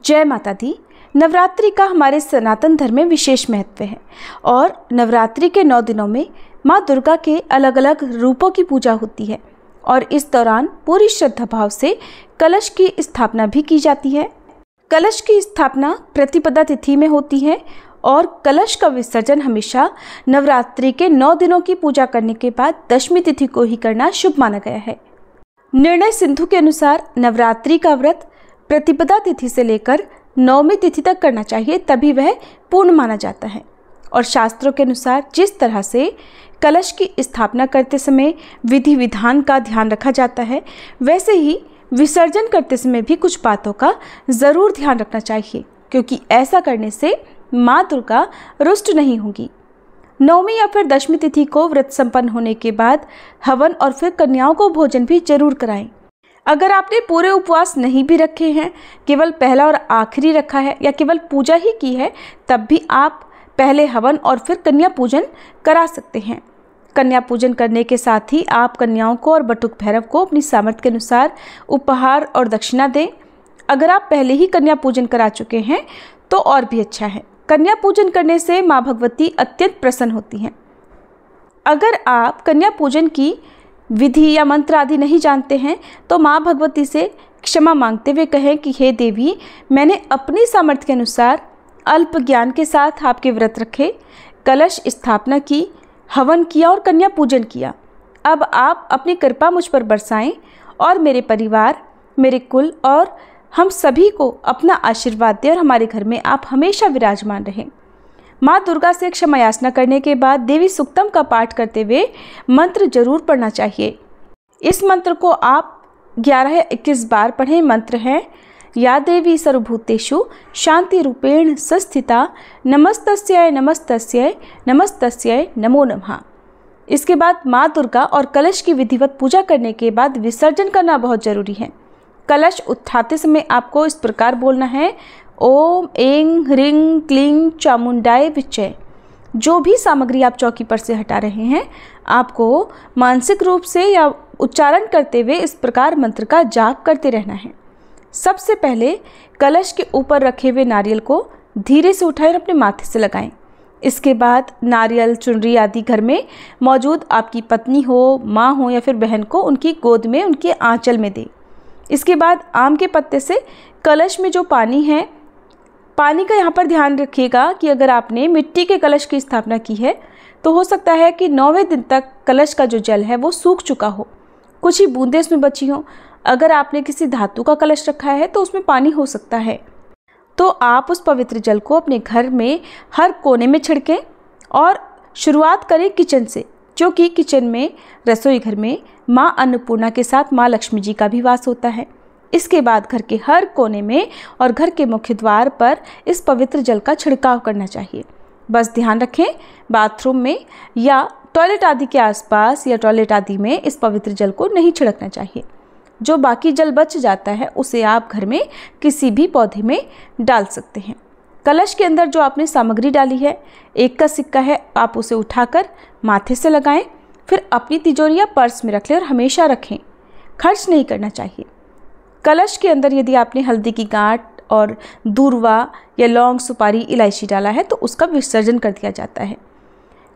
जय माता दी। नवरात्रि का हमारे सनातन धर्म में विशेष महत्व है और नवरात्रि के 9 दिनों में माँ दुर्गा के अलग अलग रूपों की पूजा होती है और इस दौरान पूरी श्रद्धा भाव से कलश की स्थापना भी की जाती है। कलश की स्थापना प्रतिपदा तिथि में होती है और कलश का विसर्जन हमेशा नवरात्रि के 9 दिनों की पूजा करने के बाद दशमी तिथि को ही करना शुभ माना गया है। निर्णय सिंधु के अनुसार नवरात्रि का व्रत प्रतिपदा तिथि से लेकर 9वीं तिथि तक करना चाहिए, तभी वह पूर्ण माना जाता है। और शास्त्रों के अनुसार जिस तरह से कलश की स्थापना करते समय विधि विधान का ध्यान रखा जाता है, वैसे ही विसर्जन करते समय भी कुछ बातों का ज़रूर ध्यान रखना चाहिए, क्योंकि ऐसा करने से माँ दुर्गा रुष्ट नहीं होंगी। 9वीं या फिर 10वीं तिथि को व्रत संपन्न होने के बाद हवन और फिर कन्याओं को भोजन भी जरूर कराएं। अगर आपने पूरे उपवास नहीं भी रखे हैं, केवल पहला और आखिरी रखा है या केवल पूजा ही की है, तब भी आप पहले हवन और फिर कन्या पूजन करा सकते हैं। कन्या पूजन करने के साथ ही आप कन्याओं को और बटुक भैरव को अपनी सामर्थ्य के अनुसार उपहार और दक्षिणा दें। अगर आप पहले ही कन्या पूजन करा चुके हैं तो और भी अच्छा है। कन्या पूजन करने से माँ भगवती अत्यंत प्रसन्न होती हैं। अगर आप कन्या पूजन की विधि या मंत्र आदि नहीं जानते हैं तो माँ भगवती से क्षमा मांगते हुए कहें कि हे देवी, मैंने अपनी सामर्थ्य के अनुसार अल्प ज्ञान के साथ आपके व्रत रखे, कलश स्थापना की, हवन किया और कन्या पूजन किया। अब आप अपनी कृपा मुझ पर बरसाएं और मेरे परिवार, मेरे कुल और हम सभी को अपना आशीर्वाद दें और हमारे घर में आप हमेशा विराजमान रहें। माँ दुर्गा से क्षमा याचना करने के बाद देवी सूक्तम का पाठ करते हुए मंत्र जरूर पढ़ना चाहिए। इस मंत्र को आप 11 या 21 बार पढ़ें। मंत्र है या देवी सर्वभूतेषु शांति रूपेण संस्थिता नमस्तस्यै नमस्तस्यै नमस्तस्यै नमो नमः। इसके बाद माँ दुर्गा और कलश की विधिवत पूजा करने के बाद विसर्जन करना बहुत जरूरी है। कलश उठाते समय आपको इस प्रकार बोलना है, ओम ऐं ह्रीं क्लीं चामुंडाय विच्चे। जो भी सामग्री आप चौकी पर से हटा रहे हैं, आपको मानसिक रूप से या उच्चारण करते हुए इस प्रकार मंत्र का जाप करते रहना है। सबसे पहले कलश के ऊपर रखे हुए नारियल को धीरे से उठाएं और अपने माथे से लगाएं। इसके बाद नारियल, चुनरी आदि घर में मौजूद आपकी पत्नी हो, माँ हो या फिर बहन को उनकी गोद में, उनके आंचल में दें। इसके बाद आम के पत्ते से कलश में जो पानी है, पानी का यहाँ पर ध्यान रखिएगा कि अगर आपने मिट्टी के कलश की स्थापना की है तो हो सकता है कि 9वें दिन तक कलश का जो जल है वो सूख चुका हो, कुछ ही बूंदें उसमें बची हों। अगर आपने किसी धातु का कलश रखा है तो उसमें पानी हो सकता है, तो आप उस पवित्र जल को अपने घर में हर कोने में छिड़कें और शुरुआत करें किचन से, जो कि किचन में, रसोई घर में माँ अन्नपूर्णा के साथ माँ लक्ष्मी जी का भी वास होता है। इसके बाद घर के हर कोने में और घर के मुख्य द्वार पर इस पवित्र जल का छिड़काव करना चाहिए। बस ध्यान रखें, बाथरूम में या टॉयलेट आदि के आसपास या टॉयलेट आदि में इस पवित्र जल को नहीं छिड़कना चाहिए। जो बाकी जल बच जाता है उसे आप घर में किसी भी पौधे में डाल सकते हैं। कलश के अंदर जो आपने सामग्री डाली है, 1 का सिक्का है, आप उसे उठाकर माथे से लगाएं, फिर अपनी तिजोरी या पर्स में रख लें और हमेशा रखें। खर्च नहीं करना चाहिए। कलश के अंदर यदि आपने हल्दी की गांठ और दूर्वा या लौंग, सुपारी, इलायची डाला है तो उसका विसर्जन कर दिया जाता है।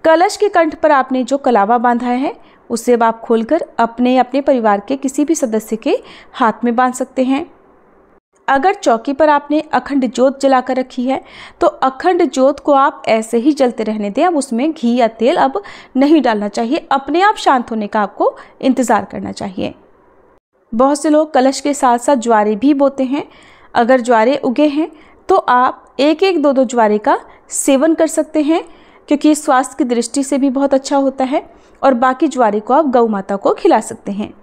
कलश के कंठ पर आपने जो कलावा बांधा है उसे अब आप खोलकर अपने परिवार के किसी भी सदस्य के हाथ में बांध सकते हैं। अगर चौकी पर आपने अखंड ज्योत जलाकर रखी है तो अखंड ज्योत को आप ऐसे ही जलते रहने दें। अब उसमें घी या तेल अब नहीं डालना चाहिए। अपने आप शांत होने का आपको इंतज़ार करना चाहिए। बहुत से लोग कलश के साथ साथ ज्वारे भी बोते हैं। अगर ज्वारे उगे हैं तो आप 1-1, 2-2 ज्वारे का सेवन कर सकते हैं, क्योंकि स्वास्थ्य की दृष्टि से भी बहुत अच्छा होता है। और बाकी ज्वारे को आप गौ माता को खिला सकते हैं।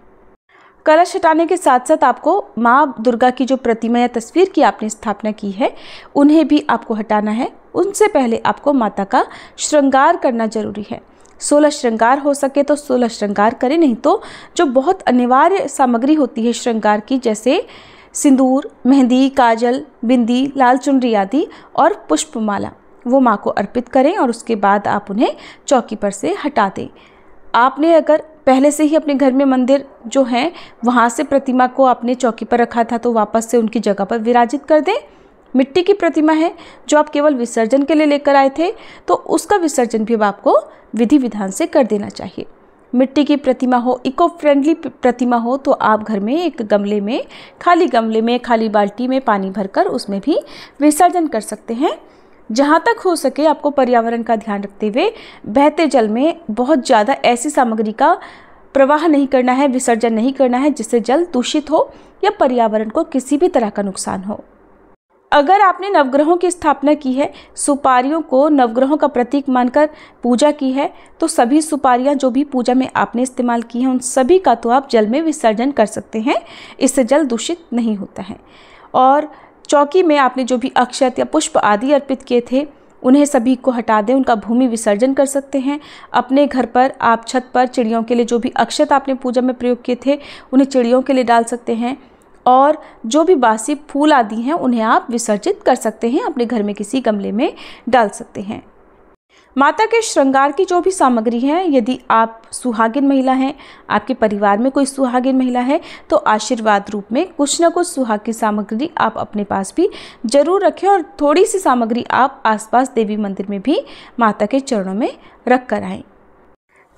कलश हटाने के साथ साथ आपको माँ दुर्गा की जो प्रतिमा या तस्वीर की आपने स्थापना की है, उन्हें भी आपको हटाना है। उनसे पहले आपको माता का श्रृंगार करना जरूरी है। 16 श्रृंगार हो सके तो 16 श्रृंगार करें, नहीं तो जो बहुत अनिवार्य सामग्री होती है श्रृंगार की, जैसे सिंदूर, मेहंदी, काजल, बिंदी, लाल चुनरी आदि और पुष्पमाला, वो माँ को अर्पित करें और उसके बाद आप उन्हें चौकी पर से हटा दें। आपने अगर पहले से ही अपने घर में मंदिर जो है वहाँ से प्रतिमा को आपने चौकी पर रखा था तो वापस से उनकी जगह पर विराजित कर दें। मिट्टी की प्रतिमा है जो आप केवल विसर्जन के लिए लेकर आए थे, तो उसका विसर्जन भी अब आपको विधि विधान से कर देना चाहिए। मिट्टी की प्रतिमा हो, इको फ्रेंडली प्रतिमा हो, तो आप घर में एक गमले में, खाली बाल्टी में पानी भरकर उसमें भी विसर्जन कर सकते हैं। जहाँ तक हो सके आपको पर्यावरण का ध्यान रखते हुए बहते जल में बहुत ज़्यादा ऐसी सामग्री का प्रवाह नहीं करना है, विसर्जन नहीं करना है जिससे जल दूषित हो या पर्यावरण को किसी भी तरह का नुकसान हो। अगर आपने नवग्रहों की स्थापना की है, सुपारियों को नवग्रहों का प्रतीक मानकर पूजा की है, तो सभी सुपारियां जो भी पूजा में आपने इस्तेमाल की हैं उन सभी का तो आप जल में विसर्जन कर सकते हैं। इससे जल दूषित नहीं होता है। और चौकी में आपने जो भी अक्षत या पुष्प आदि अर्पित किए थे उन्हें सभी को हटा दें, उनका भूमि विसर्जन कर सकते हैं। अपने घर पर आप छत पर चिड़ियों के लिए जो भी अक्षत आपने पूजा में प्रयोग किए थे उन्हें चिड़ियों के लिए डाल सकते हैं। और जो भी बासी फूल आदि हैं उन्हें आप विसर्जित कर सकते हैं, अपने घर में किसी गमले में डाल सकते हैं। माता के श्रृंगार की जो भी सामग्री है, यदि आप सुहागिन महिला हैं, आपके परिवार में कोई सुहागिन महिला है, तो आशीर्वाद रूप में कुछ न कुछ सुहाग की सामग्री आप अपने पास भी जरूर रखें और थोड़ी सी सामग्री आप आसपास देवी मंदिर में भी माता के चरणों में रख कर आएँ।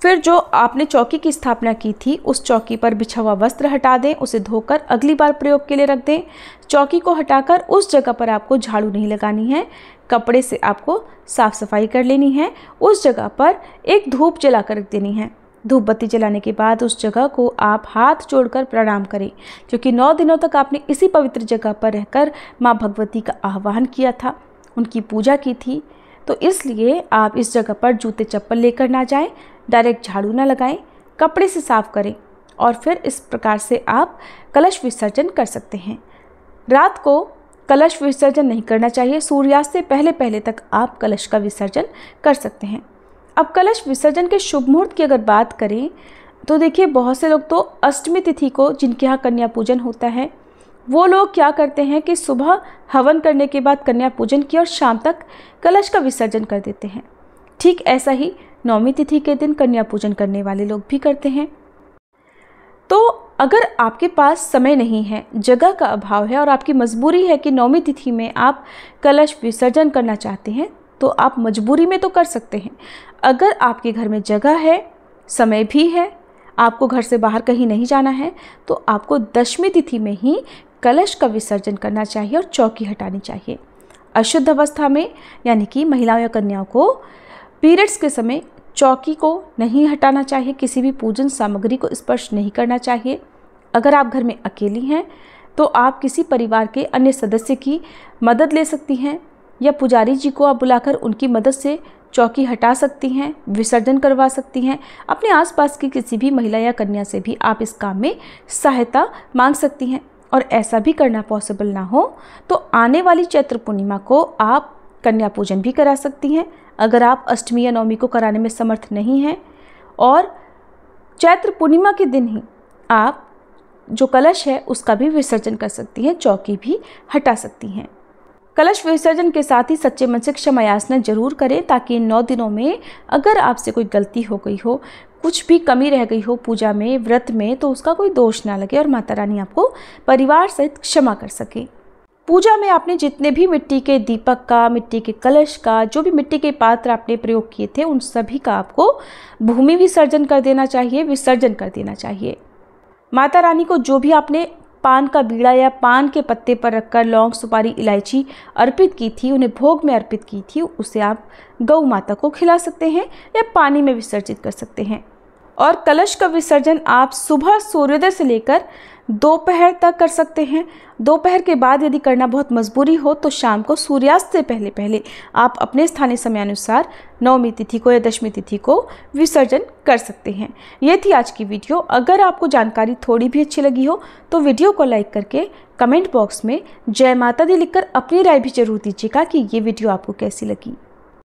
फिर जो आपने चौकी की स्थापना की थी उस चौकी पर बिछा हुआ वस्त्र हटा दें, उसे धोकर अगली बार प्रयोग के लिए रख दें। चौकी को हटाकर उस जगह पर आपको झाड़ू नहीं लगानी है, कपड़े से आपको साफ सफाई कर लेनी है। उस जगह पर एक धूप जलाकर रख देनी है। धूप बत्ती जलाने के बाद उस जगह को आप हाथ जोड़कर प्रणाम करें, क्योंकि 9 दिनों तक आपने इसी पवित्र जगह पर रहकर माँ भगवती का आह्वान किया था, उनकी पूजा की थी। तो इसलिए आप इस जगह पर जूते चप्पल लेकर ना जाएं, डायरेक्ट झाड़ू ना लगाएं, कपड़े से साफ करें और फिर इस प्रकार से आप कलश विसर्जन कर सकते हैं। रात को कलश विसर्जन नहीं करना चाहिए, सूर्यास्त से पहले पहले तक आप कलश का विसर्जन कर सकते हैं। अब कलश विसर्जन के शुभ मुहूर्त की अगर बात करें तो देखिए, बहुत से लोग तो अष्टमी तिथि को, जिनके यहाँ कन्या पूजन होता है, वो लोग क्या करते हैं कि सुबह हवन करने के बाद कन्या पूजन किया और शाम तक कलश का विसर्जन कर देते हैं। ठीक ऐसा ही नौमी तिथि के दिन कन्या पूजन करने वाले लोग भी करते हैं। तो अगर आपके पास समय नहीं है, जगह का अभाव है और आपकी मजबूरी है कि नौमी तिथि में आप कलश विसर्जन करना चाहते हैं, तो आप मजबूरी में तो कर सकते हैं। अगर आपके घर में जगह है, समय भी है, आपको घर से बाहर कहीं नहीं जाना है, तो आपको दशमी तिथि में ही कलश का विसर्जन करना चाहिए और चौकी हटानी चाहिए। अशुद्ध अवस्था में, यानी कि महिलाओं या कन्याओं को पीरियड्स के समय चौकी को नहीं हटाना चाहिए, किसी भी पूजन सामग्री को स्पर्श नहीं करना चाहिए। अगर आप घर में अकेली हैं तो आप किसी परिवार के अन्य सदस्य की मदद ले सकती हैं या पुजारी जी को आप बुलाकर उनकी मदद से चौकी हटा सकती हैं, विसर्जन करवा सकती हैं। अपने आसपास की किसी भी महिला या कन्या से भी आप इस काम में सहायता मांग सकती हैं। और ऐसा भी करना पॉसिबल ना हो तो आने वाली चैत्र पूर्णिमा को आप कन्या पूजन भी करा सकती हैं, अगर आप अष्टमी या नवमी को कराने में समर्थ नहीं हैं। और चैत्र पूर्णिमा के दिन ही आप जो कलश है उसका भी विसर्जन कर सकती हैं, चौकी भी हटा सकती हैं। कलश विसर्जन के साथ ही सच्चे मन से क्षमा याचना जरूर करें, ताकि इन 9 दिनों में अगर आपसे कोई गलती हो गई हो, कुछ भी कमी रह गई हो पूजा में, व्रत में, तो उसका कोई दोष ना लगे और माता रानी आपको परिवार सहित क्षमा कर सके। पूजा में आपने जितने भी मिट्टी के दीपक का, मिट्टी के कलश का, जो भी मिट्टी के पात्र आपने प्रयोग किए थे, उन सभी का आपको भूमि विसर्जन कर देना चाहिए, विसर्जन कर देना चाहिए। माता रानी को जो भी आपने पान का बीड़ा या पान के पत्ते पर रखकर लौंग, सुपारी, इलायची अर्पित की थी, उन्हें भोग में अर्पित की थी, उसे आप गौ माता को खिला सकते हैं या पानी में विसर्जित कर सकते हैं। और कलश का विसर्जन आप सुबह सूर्योदय से लेकर दोपहर तक कर सकते हैं। दोपहर के बाद यदि करना बहुत मजबूरी हो तो शाम को सूर्यास्त से पहले पहले आप अपने स्थानीय समयानुसार नवमी तिथि को या दशमी तिथि को विसर्जन कर सकते हैं। ये थी आज की वीडियो। अगर आपको जानकारी थोड़ी भी अच्छी लगी हो तो वीडियो को लाइक करके कमेंट बॉक्स में जय माता दी लिखकर अपनी राय भी जरूर दीजिएगा कि ये वीडियो आपको कैसी लगी।